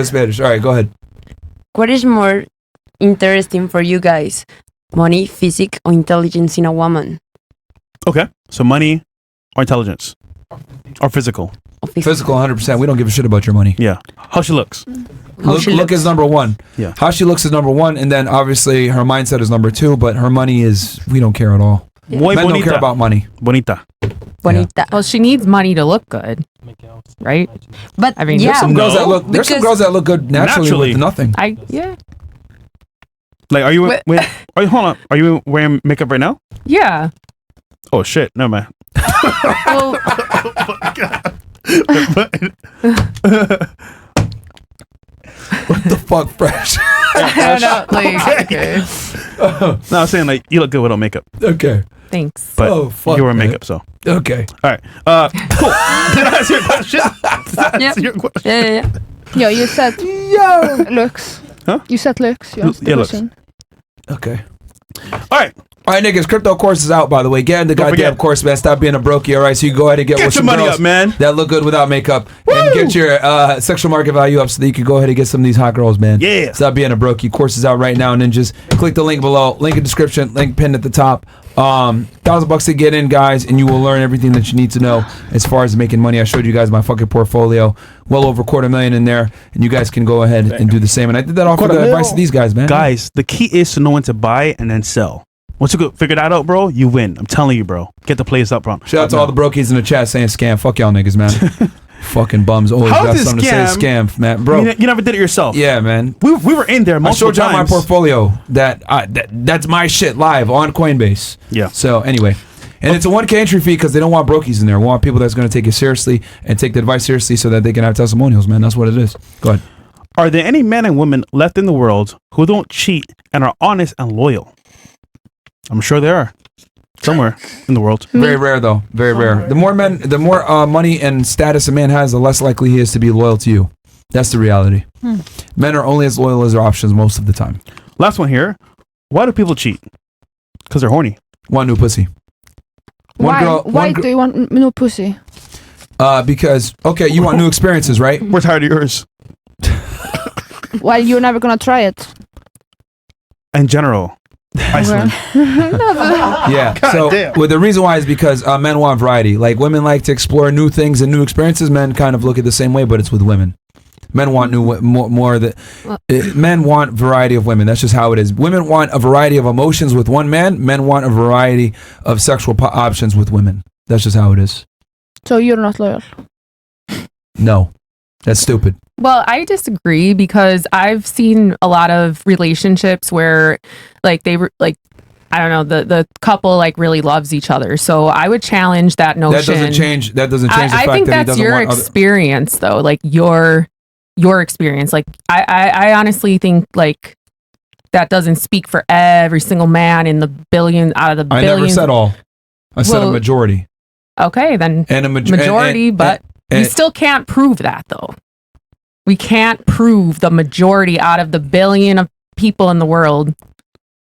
Spanish. All right, go ahead. What is more interesting for you guys? Money, physique, or intelligence in a woman? Okay, so money or intelligence or physical. Physical, 100%. We don't give a shit about your money. Yeah, how she looks. Look is number one. Yeah, how she looks is number one, and then obviously her mindset is number two. But her money is, we don't care at all. Yeah. Men don't care about money. Bonita. Yeah. Well, she needs money to look good, right? But I mean, there's some girls that look good naturally. With nothing. Like, are you? Hold on. Are you wearing makeup right now? Yeah. Oh shit! No man. Well, what the fuck, Fresh? I don't know, like, okay. No, I was saying like you look good without makeup. Okay. Thanks. But fuck, you wear makeup, so. Okay. All right. Cool. Did I answer your question? Yep. Your question? Yeah. Yeah, you said looks. Huh? You said looks. You asked the question. Okay. All right. All right, niggas, crypto course is out, by the way. Get in the goddamn course, man. Stop being a brokey, all right? So you can go ahead and get your some money girls up, man. That look good without makeup. Woo! And get your sexual market value up so that you can go ahead and get some of these hot girls, man. Yeah. Stop being a brokey. Course is out right now. Ninjas. Click the link below. Link in description. Link pinned at the top. $1,000 to get in, guys, and you will learn everything that you need to know as far as making money. I showed you guys my fucking portfolio. Well over $250,000 in there, and you guys can go ahead and do the same. And I did that off of the advice of these guys, man. Guys, the key is to know when to buy and then sell. Once you figure that out, bro, you win. I'm telling you, bro. Get the plays up, bro. Shout out to all the brokies in the chat saying scam. Fuck y'all niggas, man. Fucking bums always got something to say scam, man. Bro, you never did it yourself. Yeah, man. We were in there multiple times. I showed y'all my portfolio. That's my shit live on Coinbase. Yeah. So anyway, and it's a 1K entry fee because they don't want brokies in there. We want people that's going to take it seriously and take the advice seriously so that they can have testimonials, man. That's what it is. Go ahead. Are there any men and women left in the world who don't cheat and are honest and loyal? I'm sure there are. Somewhere in the world. Very rare, though. Very rare. The more money and status a man has, the less likely he is to be loyal to you. That's the reality. Men are only as loyal as their options most of the time. Last one here. Why do people cheat? Because they're horny. Want new pussy. Why do you want new pussy? Because, okay, you want new experiences, right? We're tired of yours. Well, you're never gonna try it. In general. Iceland. Yeah. Well, the reason why is because men want variety. Like, women like to explore new things and new experiences. Men kind of look at the same way, but it's with women. Men want men want variety of women. That's just how it is. Women want a variety of emotions with one man. Men want a variety of sexual options with women. That's just how it is. So you're not loyal? No. That's stupid. Well, I disagree because I've seen a lot of relationships where, like, they were like, I don't know, the couple like really loves each other. So I would challenge that notion. That doesn't change the fact I think that that's he doesn't your want experience, though. Like your experience. Like I honestly think like that doesn't speak for every single man in the billion out of the billions. I never said all. I said a majority. Okay, then and a majority, but we still can't prove that, though. We can't prove the majority out of the billion of people in the world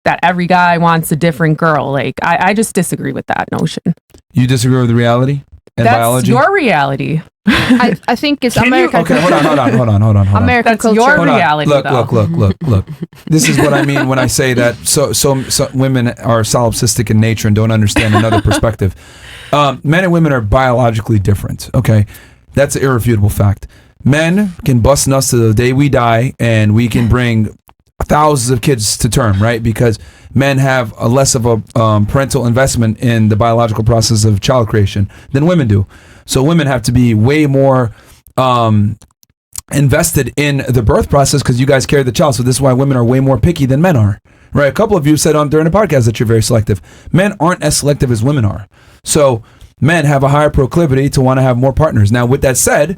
that every guy wants a different girl. Like, I just disagree with that notion. You disagree with the reality and That's biology? Your reality. I think it's American. Okay, hold on. American That's culture. your reality. Look. This is what I mean when I say that. So women are solipsistic in nature and don't understand another perspective. Men and women are biologically different. Okay, that's an irrefutable fact. Men can bust nuts to the day we die, and we can bring thousands of kids to term, right? Because men have a less of a parental investment in the biological process of child creation than women do. So women have to be way more invested in the birth process because you guys carry the child. So this is why women are way more picky than men are, right? A couple of you said during the podcast that you're very selective. Men aren't as selective as women are. So men have a higher proclivity to want to have more partners. Now, with that said,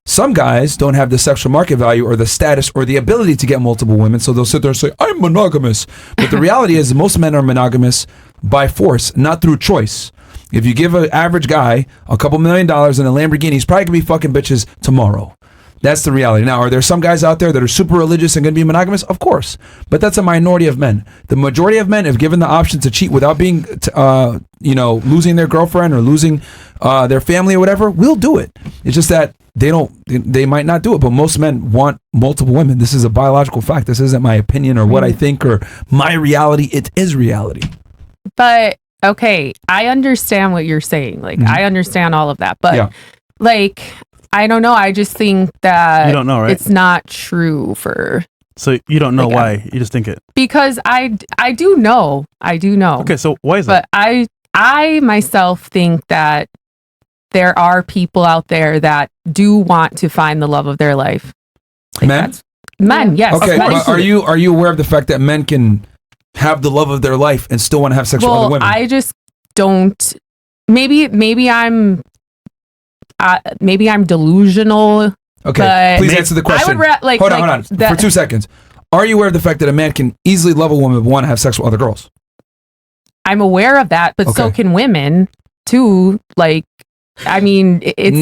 some guys don't have the sexual market value or the status or the ability to get multiple women, so they'll sit there and say, I'm monogamous. But the reality is most men are monogamous by force, not through choice. If you give an average guy a couple $1 million and a Lamborghini, he's probably going to be fucking bitches tomorrow. That's the reality. Now, are there some guys out there that are super religious and going to be monogamous? Of course. But that's a minority of men. The majority of men, if given the option to cheat without being, losing their girlfriend or losing their family or whatever, will do it. It's just that they might not do it, but most men want multiple women. This is a biological fact. This isn't my opinion or what I think or my reality. It is reality. But okay, I understand what you're saying. Like, I understand all of that, but like, I don't know. I just think that you don't know, right? It's not true for. So you don't know why? You just think it because I do know. I do know. Okay, so why is that? But I myself think that there are people out there that do want to find the love of their life. Like men, yes. Okay, are you aware of the fact that men can have the love of their life and still want to have sex with other women? I just don't. Maybe I'm delusional. Okay, please answer the question. Hold on. For 2 seconds. Are you aware of the fact that a man can easily love a woman but want to have sex with other girls? I'm aware of that, but so can women too. Like, I mean, it's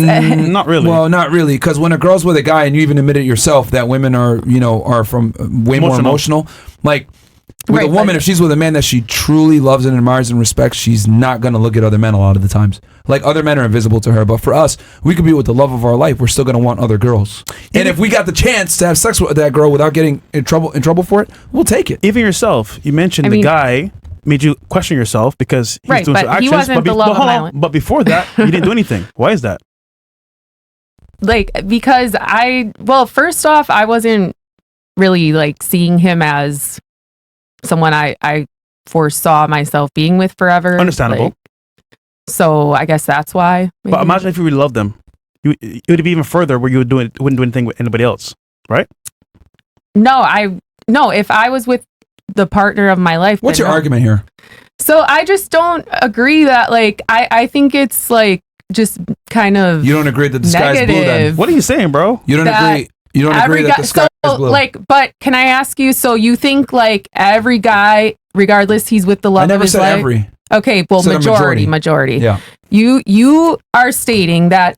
not really. Well, not really, because when a girl's with a guy, and you even admit it yourself that women are from way more emotional. Like with a woman, if she's with a man that she truly loves and admires and respects, she's not gonna look at other men a lot of the times. Like, other men are invisible to her, but for us, we could be with the love of our life. We're still gonna want other girls, and if we got the chance to have sex with that girl without getting in trouble for it, we'll take it. Even yourself, you mentioned the guy made you question yourself because he's doing some actions. He wasn't the love of my life. But before that, you didn't do anything. Why is that? Like, because first off, I wasn't really like seeing him as someone I foresaw myself being with forever. Understandable. Like, so I guess that's why. Maybe. But imagine if you really loved them, it would be even further where you wouldn't do anything with anybody else, right? No, if I was with the partner of my life. What's your argument here? So I just don't agree that, like, I think it's like just kind of. You don't agree that the sky's blue then? What are you saying, bro? You don't agree. You don't agree that the sky is blue. Like, but can I ask you? So you think like every guy, regardless, he's with the love of his life? I never said every. Okay, well, majority. Yeah. You are stating that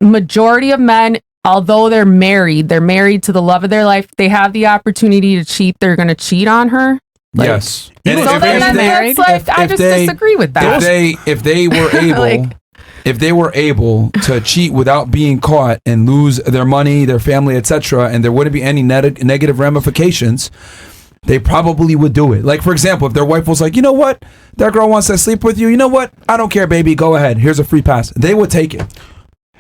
majority of men, although they're married to the love of their life, they have the opportunity to cheat. They're going to cheat on her. Like, yes. And so I just disagree with that. If they were able. If they were able to cheat without being caught and lose their money, their family, etc., and there wouldn't be any negative ramifications, they probably would do it. Like, for example, if their wife was like, you know what, that girl wants to sleep with you, you know what, I don't care, baby, go ahead, here's a free pass, they would take it.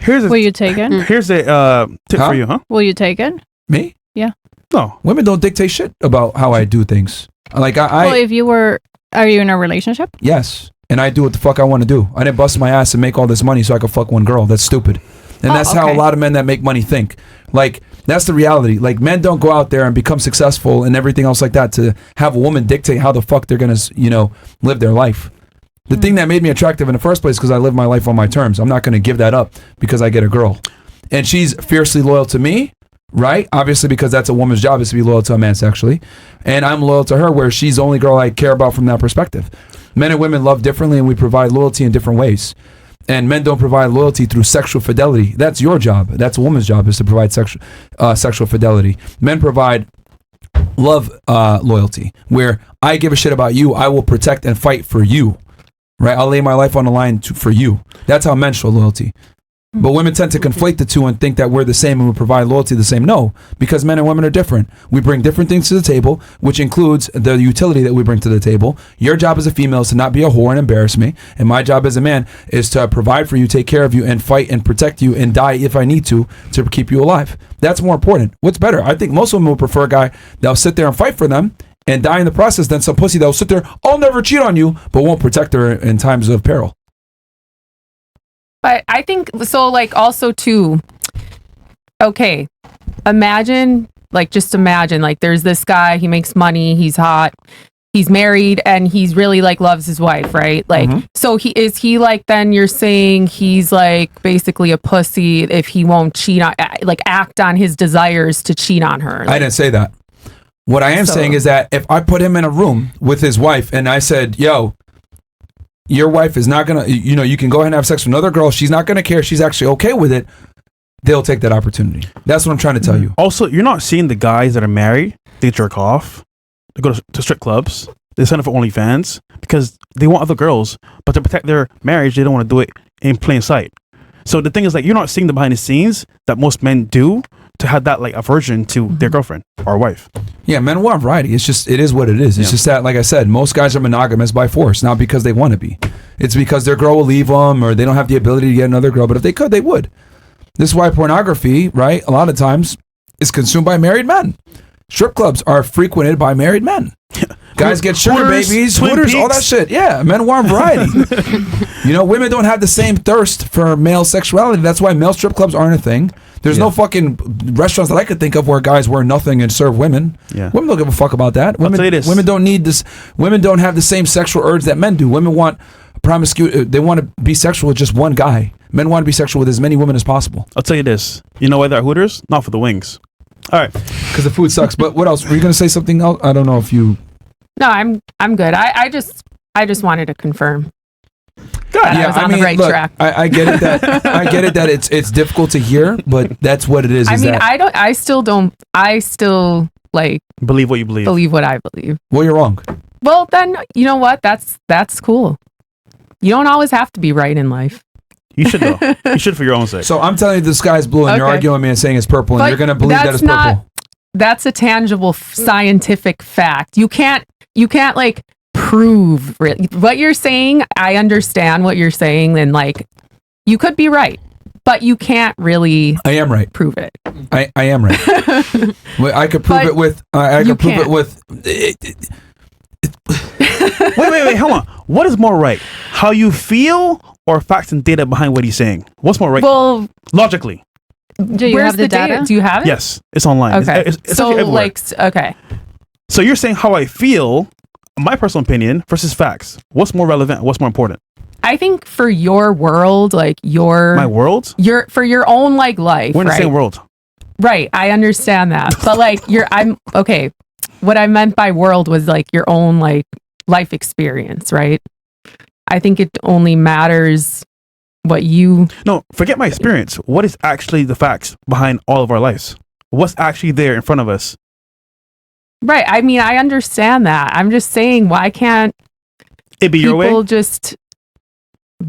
Will you take it? Here's a tip for you, huh? Will you take it? Me? Yeah. No. Women don't dictate shit about how I do things. Like, well, if you were, are you in a relationship? Yes. And I do what the fuck I want to do. I didn't bust my ass and make all this money so I could fuck one girl. That's stupid. And that's how a lot of men that make money think. Like, that's the reality. Like, men don't go out there and become successful and everything else like that to have a woman dictate how the fuck they're going to, live their life. The thing that made me attractive in the first place because I live my life on my terms. I'm not going to give that up because I get a girl. And she's fiercely loyal to me, right? Obviously, because that's a woman's job is to be loyal to a man sexually. And I'm loyal to her where she's the only girl I care about from that perspective. Men and women love differently and we provide loyalty in different ways. And men don't provide loyalty through sexual fidelity. That's your job. That's a woman's job is to provide sexual fidelity. Men provide love loyalty where I give a shit about you. I will protect and fight for you. Right? I'll lay my life on the line for you. That's how men show loyalty. But women tend to conflate the two and think that we're the same and we provide loyalty the same. No, because men and women are different. We bring different things to the table, which includes the utility that we bring to the table. Your job as a female is to not be a whore and embarrass me. And my job as a man is to provide for you, take care of you, and fight and protect you and die if I need to keep you alive. That's more important. What's better? I think most women would prefer a guy that'll sit there and fight for them and die in the process than some pussy that'll sit there, I'll never cheat on you, but won't protect her in times of peril. But I think so, like, also too, okay, imagine, like, there's this guy, he makes money, he's hot, he's married, and he's really, like, loves his wife, right? Like, so is like, then you're saying he's, like, basically a pussy if he won't cheat on, like, act on his desires to cheat on her? Like, I didn't say that. What I am saying is that if I put him in a room with his wife and I said, yo, your wife is not going to, you can go ahead and have sex with another girl. She's not going to care. She's actually okay with it. They'll take that opportunity. That's what I'm trying to tell you. Also, you're not seeing the guys that are married. They jerk off. They go to strip clubs. They sign up for OnlyFans because they want other girls. But to protect their marriage, they don't want to do it in plain sight. So the thing is, like, you're not seeing the behind the scenes that most men do to have that like aversion to their girlfriend or wife. Yeah, men want variety. It's just, it is what it is. It's just that, like I said, most guys are monogamous by force, not because they want to be. It's because their girl will leave them, or they don't have the ability to get another girl. But if they could, they would. This is why pornography, right, a lot of times is consumed by married men. Strip clubs are frequented by married men. Guys get sugar babies, Hooters, all that shit. Yeah, men want variety. You know, women don't have the same thirst for male sexuality. That's why male strip clubs aren't a thing. There's no fucking restaurants that I could think of where guys wear nothing and serve women. Yeah. Women don't give a fuck about that. Women don't need this. Women don't have the same sexual urge that men do. Women want promiscuity. They want to be sexual with just one guy. Men want to be sexual with as many women as possible. I'll tell you this. You know why they're Hooters? Not for the wings. All right. Because the food sucks. But what else? Were you going to say something else? I don't know if you... No, I'm good. I just wanted to confirm. Good. I was on the right track. I get it that it's difficult to hear, but that's what it is. I still like believe what you believe. Believe what I believe. Well, you're wrong. Well, then you know what? That's cool. You don't always have to be right in life. You should though. You should for your own sake. So I'm telling you the sky's blue, and you're arguing with me and saying it's purple, and you're going to believe that it's purple. That's a tangible scientific fact. You can't like prove what you're saying. I understand what you're saying, and like you could be right, but you can't really. I am right. Prove it. I am right. I could prove it with. I could prove it with. Wait, hold on. What is more right? How you feel or facts and data behind what he's saying? What's more right? Well, logically. Do you have the data? Do you have it? Yes, it's online. Okay. It's so everywhere. okay. So you're saying how I feel, my personal opinion versus facts. What's more relevant? What's more important? I think for your world, like my world, for your own like life. We're in the same world. Right. I understand that, but like I'm okay. What I meant by world was like your own like life experience, right? I think it only matters what you... No, forget my experience. What is actually the facts behind all of our lives? What's actually there in front of us? Right. I mean, I understand that. I'm just saying, why can't it be your way? People just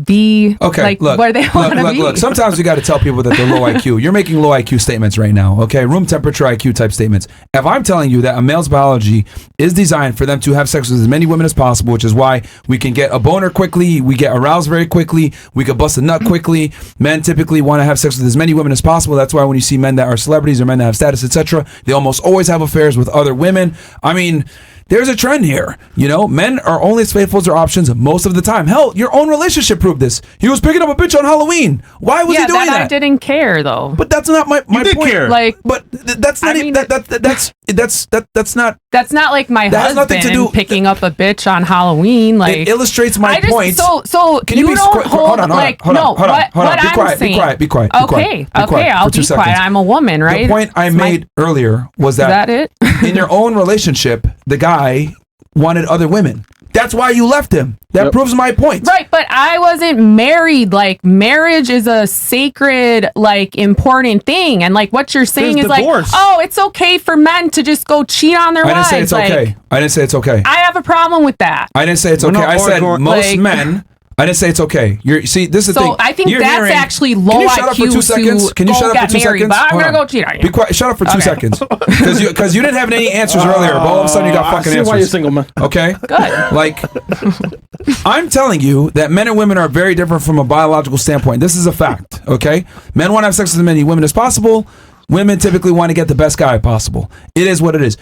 be like where they want to be? Look, sometimes we got to tell people that they're low IQ. You're making low IQ statements right now, okay? Room temperature IQ type statements. If I'm telling you that a male's biology is designed for them to have sex with as many women as possible, which is why we can get a boner quickly, we get aroused very quickly, we can bust a nut quickly. Men typically want to have sex with as many women as possible. That's why when you see men that are celebrities or men that have status, etc., they almost always have affairs with other women. I mean, there's a trend here. You know, men are only as faithful as their options most of the time. Hell, your own relationship proved this. He was picking up a bitch on Halloween. Why was he doing that? I didn't care though. But that's not my point. Care. Like, but that's not that's not like my husband picking up a bitch on Halloween. Like, it illustrates my point. So can you be hold on. Be quiet. Okay, I'll be quiet. I'm a woman, right? The point I made earlier was that it? In your own relationship, the guy wanted other women. That's why you left him. That proves my point. Right, but I wasn't married. Like, marriage is a sacred, like, important thing. And like what you're saying is divorce. Like, oh, it's okay for men to just go cheat on their wives. I didn't say it's okay. I have a problem with that. I didn't say it's okay. I said most men. I didn't say it's okay. See, this is the thing. So I think that's actually low IQ. Can you shut up for 2 seconds? Can you shut up for 2 seconds? But I'm gonna go cheat on you. Be quiet. Shut up for 2 seconds. Because you didn't have any answers earlier, but all of a sudden you got fucking answers. Why you're single, man? Okay. Good. Like, I'm telling you that men and women are very different from a biological standpoint. This is a fact. Okay. Men want to have sex with as many women as possible. Women typically want to get the best guy possible. It is what it is.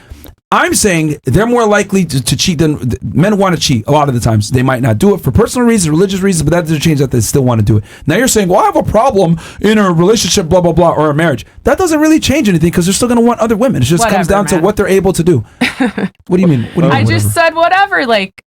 I'm saying they're more likely to cheat than men want to cheat a lot of the times. They might not do it for personal reasons, religious reasons, but that doesn't change that they still want to do it. Now you're saying, well, I have a problem in a relationship, blah, blah, blah, or a marriage. That doesn't really change anything because they're still going to want other women. It just comes down to what they're able to do. What do you mean? I just said whatever. Like,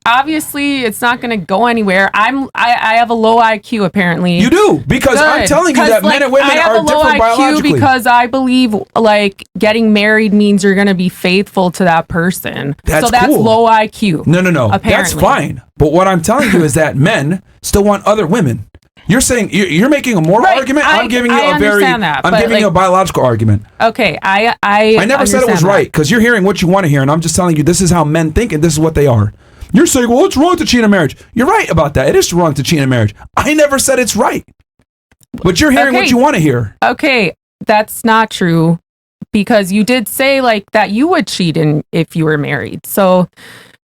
obviously it's not going to go anywhere. I have a low IQ apparently. You do, because I'm telling you that men and women are different biologically. I have a low IQ because I believe like getting married means you're going to be faithful to that person. That's cool. Low IQ. No. Apparently. That's fine. But what I'm telling you is that men still want other women. You're saying you're making a moral argument. I'm giving you a you a biological argument. Okay, I never said it was right because you're hearing what you want to hear, and I'm just telling you this is how men think and this is what they are. You're saying, well, it's wrong to cheat in a marriage. You're right about that. It is wrong to cheat in a marriage. I never said it's right. But you're hearing what you want to hear. Okay, that's not true. Because you did say like that you would cheat if you were married. So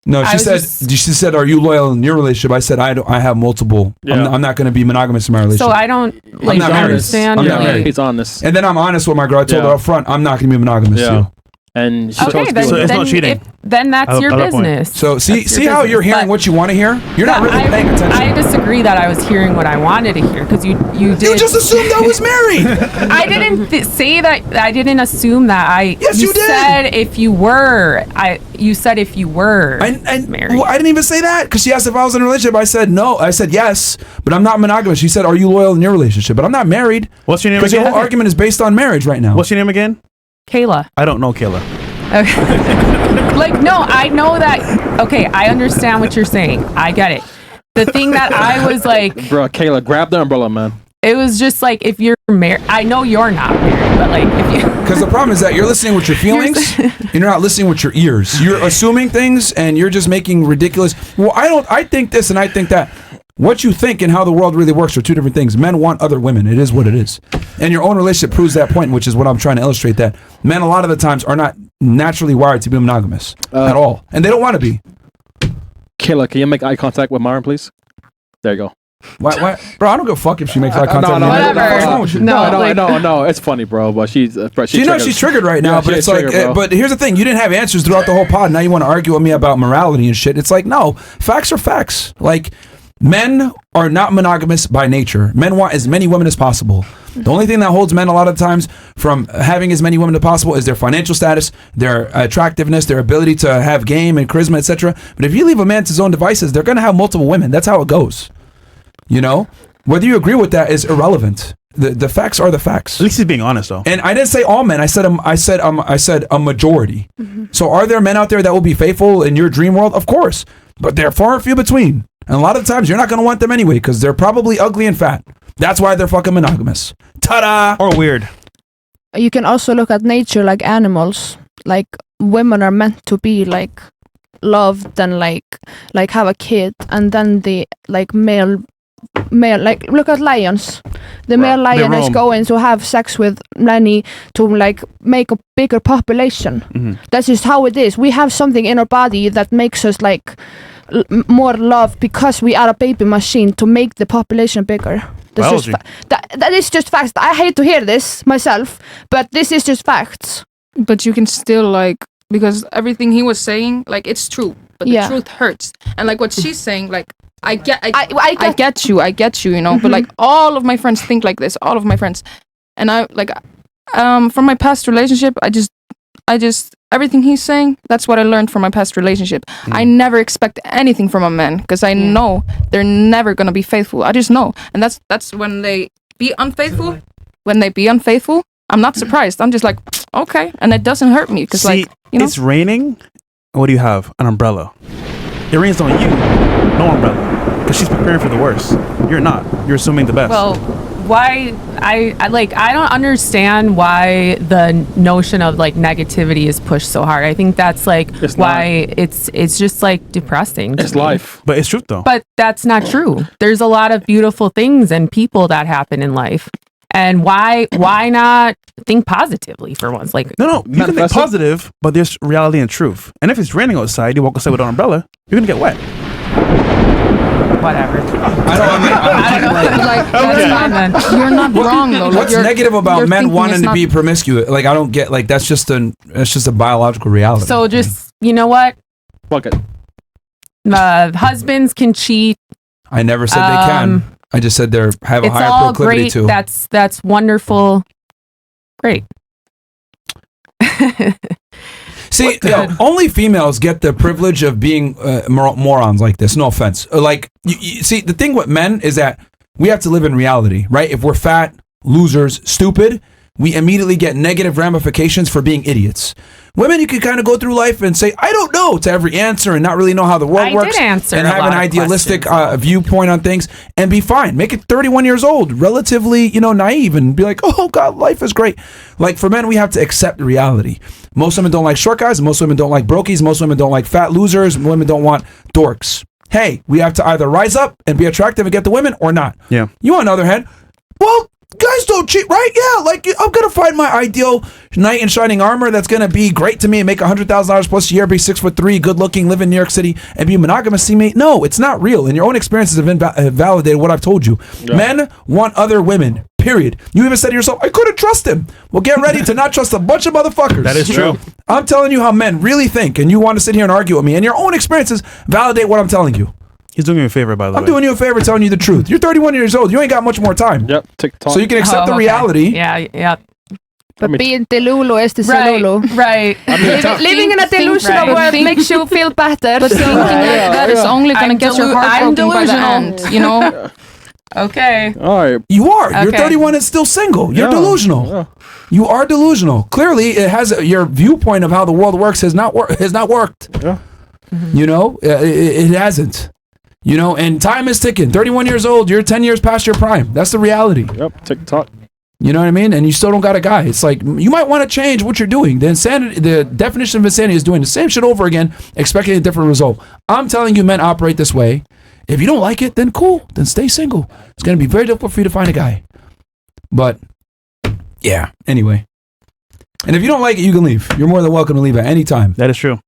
no, she said, "Are you loyal in your relationship?" I said, I have multiple. Yeah. I'm not going to be monogamous in my relationship. So I don't like understand. I'm not married. He's honest. And then I'm honest with my girl. I told her up front, I'm not going to be monogamous. Yeah. So. And she okay, then, so it's not cheating. Then that's your business. So see how you're hearing what you want to hear? You're not really paying attention. I disagree that I was hearing what I wanted to hear because you did. You just assumed I was married. I didn't say that. I didn't assume that. Yes, you did. Said if you were. You said if you were married. Well, I didn't even say that because she asked if I was in a relationship. I said no. I said yes, but I'm not monogamous. She said, "Are you loyal in your relationship?" But I'm not married. What's your name again? Because your whole argument is based on marriage right now. What's your name again? Kayla. I don't know Kayla. Okay. Like, no, I know that. Okay, I understand what you're saying. I get it. The thing that I was like, bro, Kayla, grab the umbrella, man. It was just like if you're married. I know you're not married, but like if you. Because the problem is that you're listening with your feelings, and you're not listening with your ears. You're assuming things, and you're just making ridiculous. Well, I think this, and I think that. What you think and how the world really works are two different things. Men want other women. It is what it is. And your own relationship proves that point, which is what I'm trying to illustrate, that men a lot of the times are not naturally wired to be monogamous at all. And they don't want to be. Kayla, can you make eye contact with Maren, please? There you go. Why? Bro, I don't give a fuck if she makes eye contact. No, it's funny, bro. But she's triggered right now. But it's like, but here's the thing: you didn't have answers throughout the whole pod. Now you want to argue with me about morality and shit. It's like, no, facts are facts. Like, men are not monogamous by nature. Men want as many women as possible. The only thing that holds men a lot of times from having as many women as possible is their financial status, their attractiveness, their ability to have game and charisma, etc. But if you leave a man to his own devices, they're going to have multiple women. That's how it goes. You know, whether you agree with that is irrelevant. The facts are the facts. At least he's being honest, though. And I didn't say all men. I said a majority. Mm-hmm. So are there men out there that will be faithful in your dream world? Of course, but they're far and few between. And a lot of times you're not going to want them anyway because they're probably ugly and fat. That's why they're fucking monogamous. Ta-da! Or weird. You can also look at nature like animals. Like, women are meant to be like loved and like have a kid, and then the like male like look at lions. The male lion is going to have sex with many to like make a bigger population. Mm-hmm. That's just how it is. We have something in our body that makes us like more love because we are a baby machine to make the population bigger. That's just that is just facts. I hate to hear this myself, but this is just facts. But you can still like, because everything he was saying, like, it's true, but the truth hurts. And like what she's saying, like, I get you, you know. Mm-hmm. But like all of my friends think like this, all of my friends, and I like, from my past relationship, I just everything he's saying, that's what I learned from my past relationship. I never expect anything from a man because I know they're never gonna be faithful. I just know, and that's when they be unfaithful. When they be unfaithful, I'm not surprised. I'm just like, okay, and it doesn't hurt me because, like, you know, it's raining. What do you have? An umbrella. It rains on you, no umbrella, because she's preparing for the worst. You're not. You're assuming the best. Well, why I don't understand why the notion of like negativity is pushed so hard. I think that's like it's just like depressing. It's life. But it's truth though. But that's not true. There's a lot of beautiful things and people that happen in life. And why not think positively for once? Like, no, you can think positive, but there's reality and truth. And if it's raining outside, you walk outside with an umbrella, you're gonna get wet. Whatever. I don't know. You're not wrong though. What's negative about men wanting to be promiscuous? Like, I don't get, like, that's just a biological reality. So just, you know what? Fuck it. Husbands can cheat. I never said they can. I just said they have a higher proclivity to. That's wonderful. Great. See, only females get the privilege of being morons like this. No offense. Like, you see, the thing with men is that we have to live in reality, right? If we're fat, losers, stupid, we immediately get negative ramifications for being idiots. Women, you can kind of go through life and say, I don't know, to every answer and not really know how the world works. I did answer and have an idealistic viewpoint on things and be fine. Make it 31 years old, relatively, naive, and be like, oh God, life is great. Like, for men, we have to accept reality. Most women don't like short guys. Most women don't like brokies. Most women don't like fat losers. Women don't want dorks. Hey, we have to either rise up and be attractive and get the women or not. Yeah. You, on the other hand, well, Guys don't cheat, right? Yeah, like I'm gonna find my ideal knight in shining armor that's gonna be great to me and make $100,000 plus a year, be 6'3", good looking, live in New York City, and be monogamous to me. No, it's not real. And your own experiences have validated what I've told you. Yeah. Men want other women. Period. You even said to yourself, I couldn't trust him. Well, get ready to not trust a bunch of motherfuckers. That is true. I'm telling you how men really think, and you want to sit here and argue with me, and your own experiences validate what I'm telling you. He's doing you a favor, by the way. I'm doing you a favor telling you the truth. You're 31 years old. You ain't got much more time. Yep. TikTok. So you can accept the reality. Yeah. But being delulu is the delulu. Right. Living in a delusional world makes you feel better. But thinking that is only going to get your heart broken by the end, you know? Okay. All right. You are. You're 31 and still single. You're delusional. Yeah. You are delusional. Clearly, it has your viewpoint of how the world works has not worked. Yeah. Mm-hmm. You know, it hasn't. You know, and time is ticking. 31 years old, you're 10 years past your prime. That's the reality. Yep, TikTok. You know what I mean? And you still don't got a guy. It's like, you might want to change what you're doing. The definition of insanity is doing the same shit over again, expecting a different result. I'm telling you, men operate this way. If you don't like it, then cool. Then stay single. It's going to be very difficult for you to find a guy. But, yeah, anyway. And if you don't like it, you can leave. You're more than welcome to leave at any time. That is true.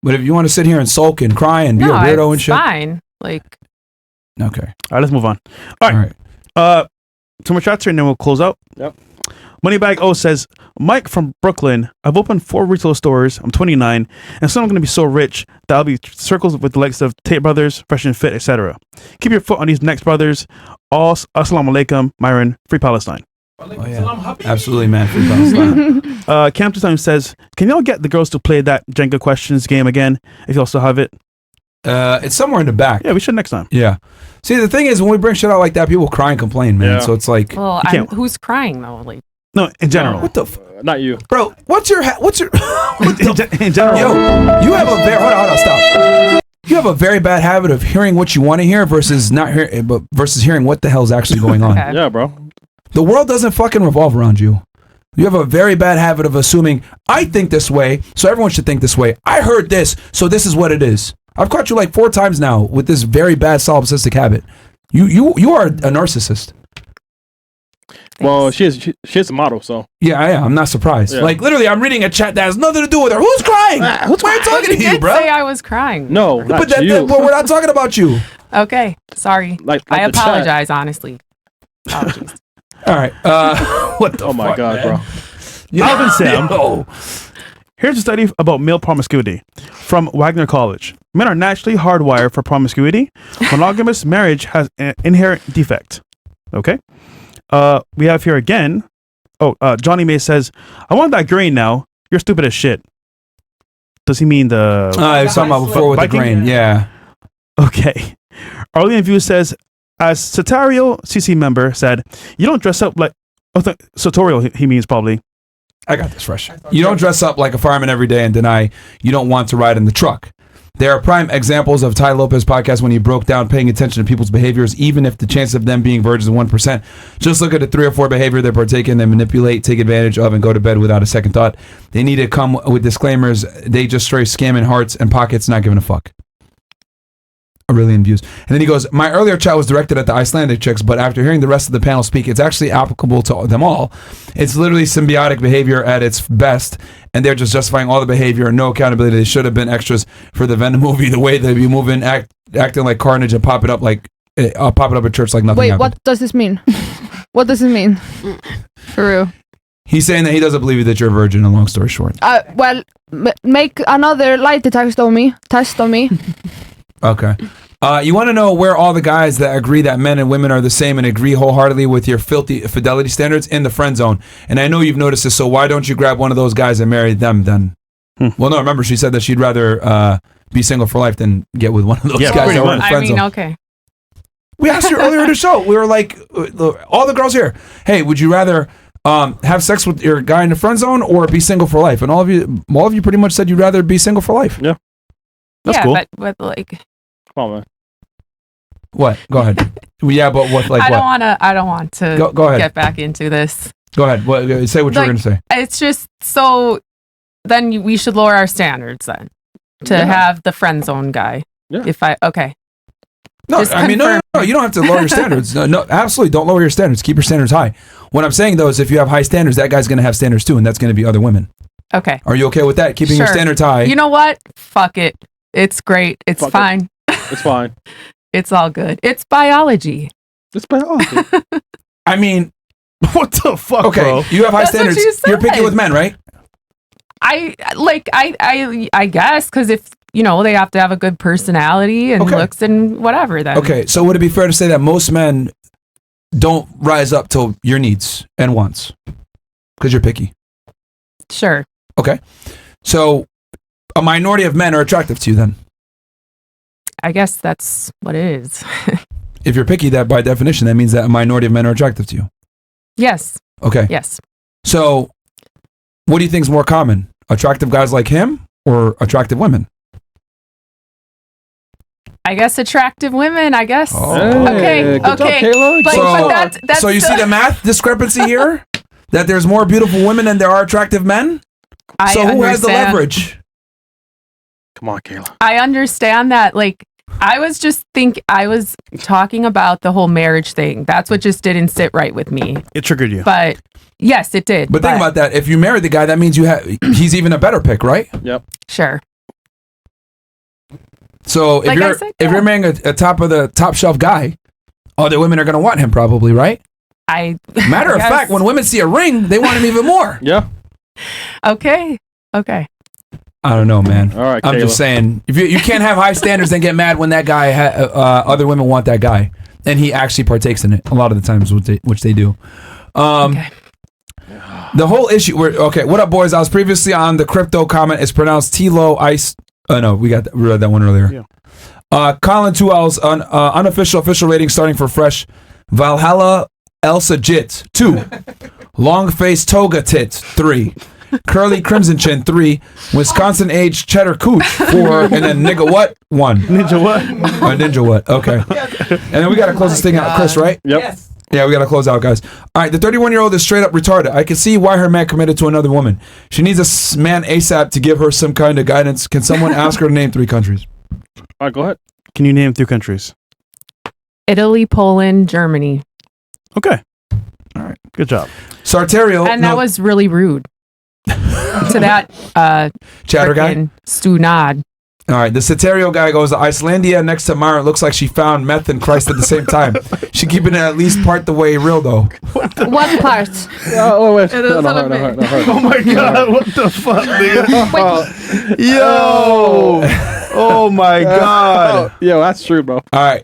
But if you want to sit here and sulk and cry and be a weirdo and shit. Fine. Like. Okay. All right, let's move on. All right. Two more shots here and then we'll close out. Yep. Moneybag O says, Mike from Brooklyn, I've opened 4 retail stores. I'm 29, and soon I'm going to be so rich that I'll be circles with the likes of Tate Brothers, Fresh and Fit, etc. Keep your foot on these next brothers. All assalamu alaikum, Myron. Free Palestine. Oh, yeah. Absolutely, man. Free Palestine. Camp Time says, can y'all get the girls to play that Jenga questions game again if y'all still have it? It's somewhere in the back. Yeah, we should next time. Yeah. See, the thing is, when we bring shit out like that, people cry and complain, man. Yeah. So it's like, well, who's crying though? Like, no, in general. What the? Not you, bro. What's your? In general? Yo, you have a very hold on, stop. You have a very bad habit of hearing what you want to hear versus not hearing, but versus hearing what the hell's actually going on. Okay. Yeah, bro. The world doesn't fucking revolve around you. You have a very bad habit of assuming I think this way, so everyone should think this way. I heard this, so this is what it is. I've caught you like 4 times now with this very bad solipsistic habit. You are a narcissist. Well, she's a model, so. Yeah, I'm not surprised. Yeah. Like, literally, I'm reading a chat that has nothing to do with her. Who's crying? Who's talking to you, bro? Say I was crying. No, not but you. Well, we're not talking about you. Okay, sorry. I apologize, honestly. Apologies. All right. What the fuck, my God, man? Bro. Alvin Sam. Here's a study about male promiscuity from Wagner College. Men are naturally hardwired for promiscuity. Monogamous marriage has an inherent defect. Okay? We have here again. Johnny May says, I want that grain now. You're stupid as shit. Does he mean the... I was talking about before with Viking? The grain. Yeah. Okay. Arlene View says, as Satario CC member said, you don't dress up like... Sartorial, he means probably. I got this fresh. You don't dress up like a fireman every day and deny you don't want to ride in the truck. There are prime examples of Ty Lopez podcast when he broke down paying attention to people's behaviors, even if the chance of them being virgins is 1%. Just look at the 3 or 4 behavior they partake in, they manipulate, take advantage of, and go to bed without a second thought. They need to come with disclaimers. They just straight scamming hearts and pockets, not giving a fuck. Aurelian views. And then he goes, my earlier chat was directed at the Icelandic chicks, but after hearing the rest of the panel speak, it's actually applicable to them all. It's literally symbiotic behavior at its best, and they're just justifying all the behavior and no accountability. They should have been extras for the Venom movie, the way they be moving, acting like Carnage and pop it up at church like nothing happened. What does this mean? What does it mean? For real. He's saying that he doesn't believe that you're a virgin, a long story short. Well, make another lie test on me. Okay. You want to know where all the guys that agree that men and women are the same and agree wholeheartedly with your filthy fidelity standards? In the friend zone. And I know you've noticed this, so why don't you grab one of those guys and marry them then? Well, no, remember she said that she'd rather be single for life than get with one of those guys that are in the friend zone. Okay. We asked you earlier in the show. We were like, all the girls here, hey, would you rather have sex with your guy in the friend zone or be single for life? And all of you pretty much said you'd rather be single for life. Yeah. That's cool. But like... Come on, man. What? Go ahead. Yeah, but what? Like, I don't want to go ahead. Get back into this. Go ahead. Say what you were going to say. It's just so. Then we should lower our standards then to have the friend zone guy. Yeah. Okay. No, I mean, no. No, you don't have to lower your standards. No, absolutely, don't lower your standards. Keep your standards high. What I'm saying though is, if you have high standards, that guy's going to have standards too, and that's going to be other women. Okay. Are you okay with that? Keeping your standards high. You know what? Fuck it. It's great. It's fine. It's fine. It's all good. It's biology. It's biology. I mean, what the fuck, okay, bro? you have high That's what standards. you said. You're picky with men, right? I guess, because if they have to have a good personality and looks and whatever. Then Okay, so would it be fair to say that most men don't rise up to your needs and wants because you're picky? Sure. Okay, so a minority of men are attractive to you then? I guess that's what it is. If you're picky, that by definition, that means that a minority of men are attractive to you. Yes. Okay. Yes. So, what do you think is more common? Attractive guys like him or attractive women? I guess attractive women. I guess. Oh. Hey, good job, Kayla. But that's so you see the math discrepancy here? That there's more beautiful women than there are attractive men? So who has the leverage? Come on, Kayla. I understand that. Like, I was talking about the whole marriage thing. That's what just didn't sit right with me. It triggered you. But yes, it did. But think about that. If you marry the guy, that means he's even a better pick, right? Yep. Sure. So if you're marrying a top shelf guy, other women are going to want him probably, right? Matter of fact, when women see a ring, they want him even more. Yeah. Okay. I don't know, man. All right, I'm Kayla. just saying, if you can't have high standards and get mad when that guy, other women want that guy, and he actually partakes in it a lot of the times, which they do. Okay. The whole issue. What up, boys? I was previously on the crypto comment. It's pronounced T-Lo Ice. No, we read that one earlier. Yeah. Colin 2L's unofficial official rating starting for fresh. Valhalla Elsa Jit 2. Long face toga tit 3. Curly Crimson Chin 3, Wisconsin age Cheddar Cooch 4, and then Nigga What 1. Ninja what? Ninja What? Okay. And then we gotta close this thing out, Chris, right? Yep. Yes. Yeah, we gotta close out, guys. All right, the 31-year-old is straight up retarded. I can see why her man committed to another woman. She needs a man ASAP to give her some kind of guidance. Can someone ask her to name 3 countries? All right, go ahead. Can you name 3 countries? Italy, Poland, Germany. Okay. All right. Good job. Sarterio. And that was really rude. To that chatter guy? Stunad. All right, the Saterio guy goes, Icelandia next to Mara looks like she found meth and Christ at the same time. She keeping it at least part the way real, though. What part? Oh, wait. No, Oh, my God. What the fuck, nigga? Yo. Oh, my God. Yo, that's true, bro. All right.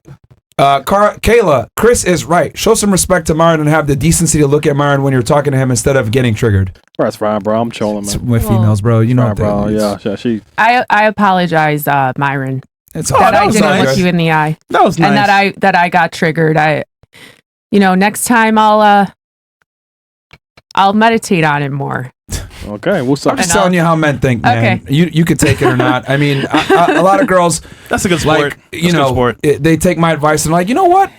Kayla, Chris is right. Show some respect to Myron and have the decency to look at Myron when you're talking to him instead of getting triggered. Bro, that's fine, bro. I'm chilling, man. With females, bro. You know, bro. Yeah, she. I apologize, Myron. It's that I didn't nice. look you in the eye. That was nice. And that I got triggered. Next time I'll meditate on it more. Okay, we'll I'm just telling you how men think, man. Okay. You could take it or not. I mean, a lot of girls. That's a good sport. They take my advice and like, you know what?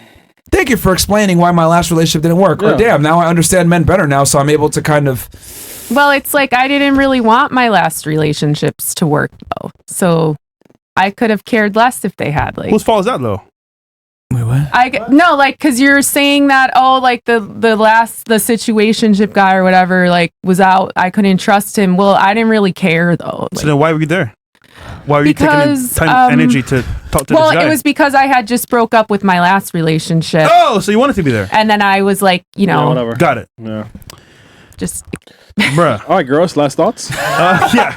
Thank you for explaining why my last relationship didn't work. Yeah. Or damn, now I understand men better now, so I'm able to kind of. Well, it's like I didn't really want my last relationships to work though, so I could have cared less if they had. Like, whose fault is that though? Wait, what? Because you're saying that the situationship guy or whatever was out. I couldn't trust him. Well, I didn't really care though. So then why were you there? Why were you taking time and energy to talk to this guy? Well, it was because I had just broke up with my last relationship. Oh, so you wanted to be there. And then I was like, whatever. Got it. Yeah. Just bruh. All right, girls, last thoughts? Yeah.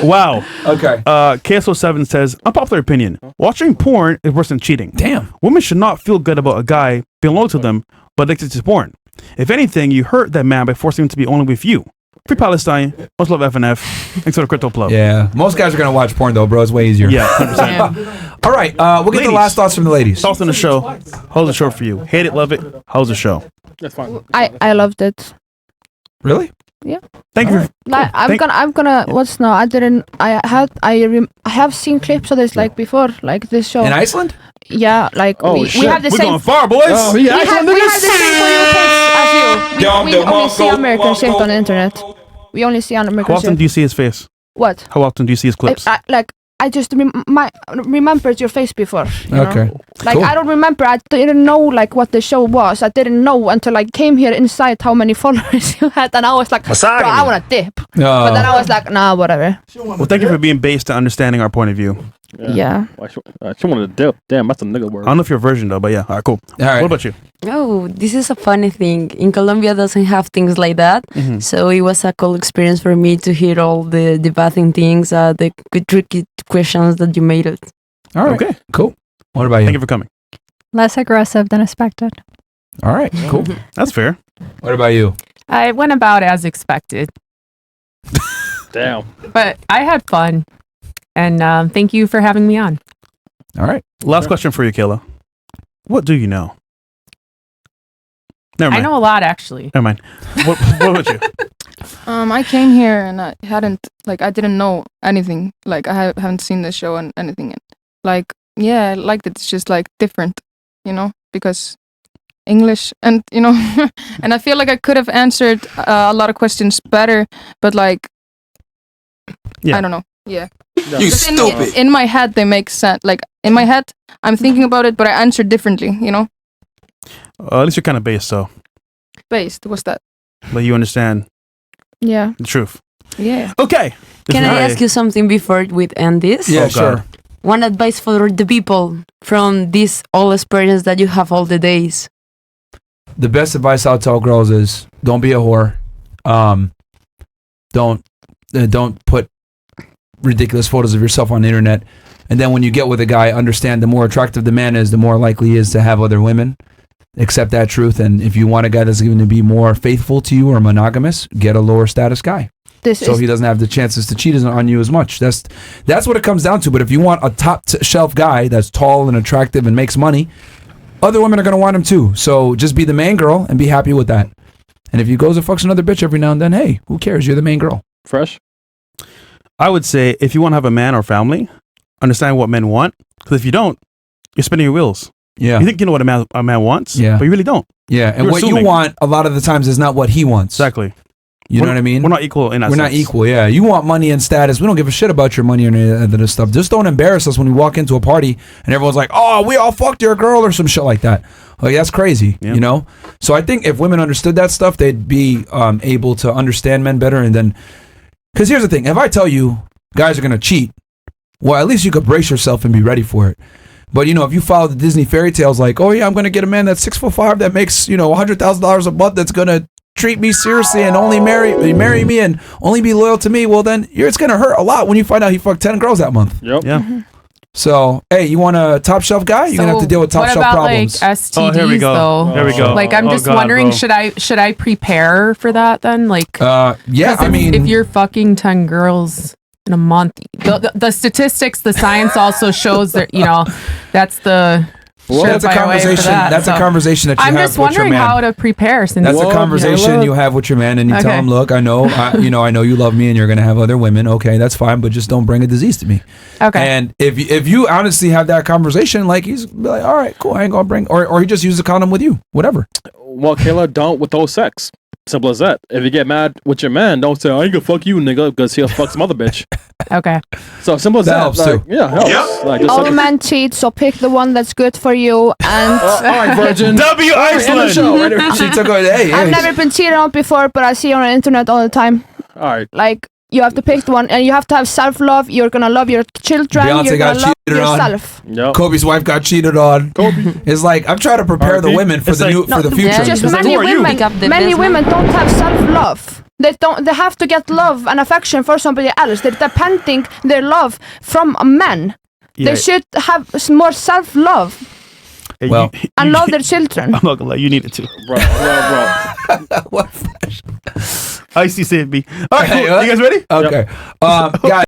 Wow. Okay. KSO7 says, unpopular opinion. Watching porn is worse than cheating. Damn. Women should not feel good about a guy being loyal to them, but addicted to porn. If anything, you hurt that man by forcing him to be only with you. Free Palestine. Much love FNF. Thanks for the crypto plug. Yeah. Most guys are going to watch porn, though, bro. It's way easier. Yeah, 100%. All right. We'll get the last thoughts from the ladies. Thoughts on the show. How's the show for you? Hate it, love it. How's the show? That's fine. I loved it. Really? Yeah. Thank you. I'm gonna. What's now? I have seen clips of this before, this show. In Iceland? Yeah, we have the We're same. going far, boys. Oh, we have the same for you kids as you. We only see American shit on the internet. We only see American How often shit. do you see his face? What? How often do you see his clips? I just remembered your face before. You Okay. know? Like Cool. I don't remember. I didn't know like what the show was. I didn't know until I came here inside how many followers you had, and I was like, bro, I want to dip. But then I was like, nah, whatever. Well, thank you for being based to understanding our point of view. Yeah. She wanted to dip. Damn, that's a nigga word. I don't know if you're a virgin though, but yeah. All right, cool. All right. What about you? Oh, this is a funny thing. In Colombia doesn't have things like that. Mhm. So it was a cool experience for me to hear all the debating things, the good tricky questions that you made it. All right. Okay. Cool. What about Thank you? you for coming. Less aggressive than expected. All right. Cool. That's fair. What about you? I went about as expected, Damn. but I had fun. And thank you for having me on. All right. Last question for you, Kayla. What do you know? Never I mind. know a lot, actually. Never mind. What about you? I came here and I didn't know anything. Like I haven't seen the show and anything. Like yeah, I liked it. It's just like different, you know, because English and you know, and I feel like I could have answered a lot of questions better, but like, Yeah. I don't know. Yeah. You Just stupid. in my head, they make sense. Like in my head, I'm thinking about it, but I answer differently. You know, At least you're kind of based, so based. What's that? but you understand Yeah. the truth. Yeah. Okay. Can I ask you something before we end this? Yeah, Oh, sure. God. One advice for the people from this all experience that you have all the days. The best advice I'll tell girls is don't be a whore. Don't put ridiculous photos of yourself on the internet. And then when you get with a guy, understand the more attractive the man is, the more likely he is to have other women. Accept that truth. And if you want a guy that's going to be more faithful to you or monogamous, get a lower status guy. So he doesn't have the chances to cheat on you as much. That's what it comes down to. But if you want a top shelf guy that's tall and attractive and makes money, other women are going to want him too. So just be the main girl and be happy with that. And if he goes and fucks another bitch every now and then, hey, who cares? You're the main girl. Fresh. I would say if you want to have a man or family, understand what men want. Because if you don't, you're spinning your wheels. Yeah. You think you know what a man wants, Yeah. but you really don't. Yeah. And You're what assuming. you want a lot of the times is not what he wants. Exactly. You know what I mean? We're not equal in that We're not sense. equal, yeah. You want money and status. We don't give a shit about your money or any of this stuff. Just don't embarrass us when we walk into a party and everyone's like, oh, we all fucked your girl or some shit like that. Like, that's crazy, Yeah. you know? So I think if women understood that stuff, they'd be able to understand men better. And then, because here's the thing. If I tell you guys are going to cheat, well, at least you could brace yourself and be ready for it. But, you know, if you follow the Disney fairy tales like, oh, yeah, I'm going to get a man that's 6'5" that makes, you know, $100,000 a month that's going to treat me seriously and only marry me and only be loyal to me, well, then it's going to hurt a lot when you find out he fucked 10 girls that month. Yep. Yeah. So, hey, you want a top shelf guy? You're going to have to deal with top what shelf about problems. like STDs Oh, here we go. though? Here we go. Like I'm Oh, just God, wondering, bro. should I prepare for that then? Like Yeah, 'cause I mean, if you're fucking 10 girls in a month, the statistics, the science also shows that, you know, that's the that's a surefire way for conversation. that. That's a So conversation that you I'm have just with your wondering man. how to prepare since That's a Whoa, conversation you have with your man, and you tell Okay. him, "Look, I know, I know you love me, and you're going to have other women. Okay, that's fine, but just don't bring a disease to me." Okay. And if you honestly have that conversation, like he's like, "All right, cool, I ain't gonna bring," or he just uses a condom with you, whatever. Well, Kayla, don't withhold sex. Simple as that. If you get mad with your man, don't say, I ain't gonna fuck you, nigga, because he'll fuck some other bitch. Okay. So simple as That that. helps like, too. Yeah, helps. Like, just All like, men cheat, so pick the one that's good for you. And all right, virgin. W End the Iceland. show. She took it. Hey, I've never been cheated on before, but I see on the internet all the time. All right. Like, you have to pick the one, and you have to have self-love. You're gonna love your children. Beyonce you're got gonna love cheated on. yourself. Yep. Kobe's wife got cheated on. Kobe. It's like I'm trying to prepare the R.I.P. women for It's the like- new for the future. yeah, Just It's like, many who are you? women, Pick up the many business. women don't have self-love. They have to get love and affection for somebody else. They're depending their love from a man. Yeah. They should have more self-love Hey, Well- and love their children. I'm not gonna lie, you need it too. Bro. What? Icy saved me. All right, cool. Hey, what? You guys ready? Okay, guys.